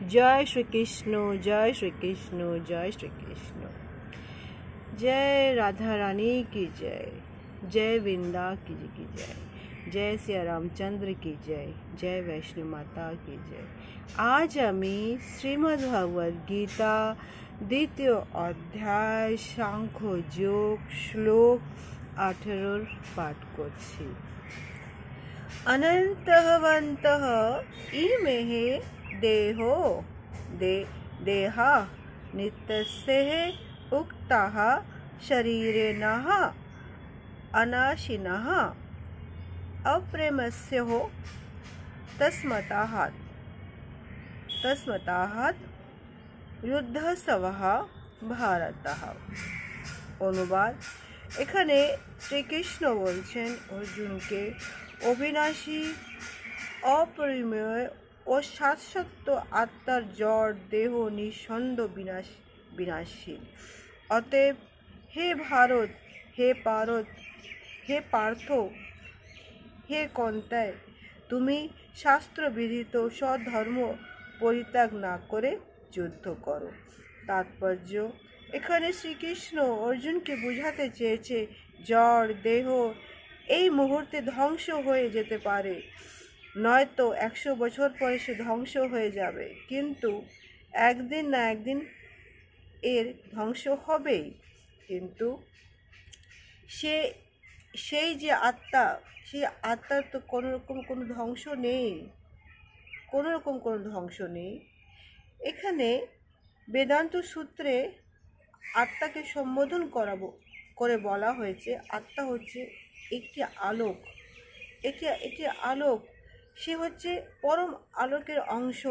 जय श्री कृष्ण, जय श्री कृष्ण, जय श्री कृष्ण। जय राधा रानी की जय, जय वृंदा की जय, जय श्री रामचंद्र की जय, जय वैष्णो माता की जय। आज हमें श्रीमद् भगवद गीता द्वितीय अध्याय सांख्य योग श्लोक 18 पाठ करছি। अनन्तवन्तः इमेहि देहो देहा नित्यस्य उक्ताः शरीरिणः अनाशिनः अप्रेमस्योः तस्मात् युद्धसवः भारतः। অনুবাদ। এখানে শ্রীকৃষ্ণ বলছেন অর্জুনকে অবিনাশী অপরিমেয় ও শাশ্বত আত্মার জড় দেহ নিঃসন্দ বিনাশীল। অতএব হে পার্থ, হে কন্তায়, তুমি শাস্ত্রবিধিত সধর্ম পরিত্যাগ না করে যুদ্ধ করো। তাৎপর্য, এখানে শ্রীকৃষ্ণ অর্জুনকে বোঝাতে চেয়েছে জড় দেহ এই মুহূর্তে ধ্বংস হয়ে যেতে পারে, নয়তো 100 বছর পরে সে ধ্বংস হয়ে যাবে, কিন্তু একদিন না একদিন এর ধ্বংস হবেই। কিন্তু সেই যে আত্মা, সেই আত্মার তো কোনোরকম কোনো ধ্বংস নেই। এখানে বেদান্ত সূত্রে আত্মাকে সম্বোধন করে বলা হয়েছে আত্মা হচ্ছে একটি আলোক, একটি আলোক। সে হচ্ছে পরম আলোকের অংশ।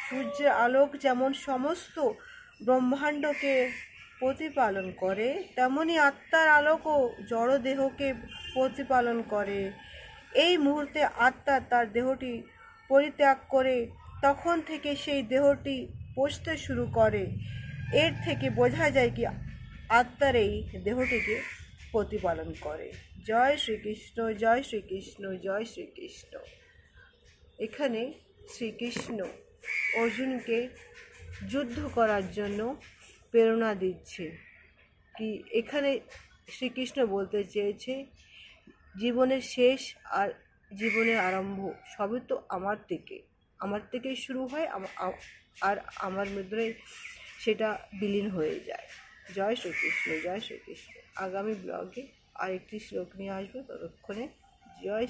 সূর্যের আলোক যেমন সমস্ত ব্রহ্মাণ্ডকে প্রতিপালন করে, তেমনি আত্মার আলোকও জড়দেহকে প্রতিপালন করে। এই মুহূর্তে আত্মা তার দেহটি পরিত্যাগ করে তখন থেকে সেই দেহটি পচতে শুরু করে। এর থেকে বোঝা যায় কি আত্মার এই দেহটিকে প্রতিপালন করে। জয় শ্রীকৃষ্ণ, জয় শ্রীকৃষ্ণ, জয় শ্রীকৃষ্ণ। এখানে শ্রীকৃষ্ণ অর্জুনকে যুদ্ধ করার জন্য প্রেরণা দিচ্ছে। কি এখানে শ্রীকৃষ্ণ বলতে চেয়েছে জীবনের শেষ আর জীবনের আরম্ভ সবই তো আমার থেকেই শুরু হয়, আর আমার মধ্যে সেটা বিলীন হয়ে যায়। জয় শ্রীকৃষ্ণ, জয় শ্রীকৃষ্ণ। আগামী ব্লগে আরেকটি শ্লোক নিয়ে আসবো, ততক্ষণে জয়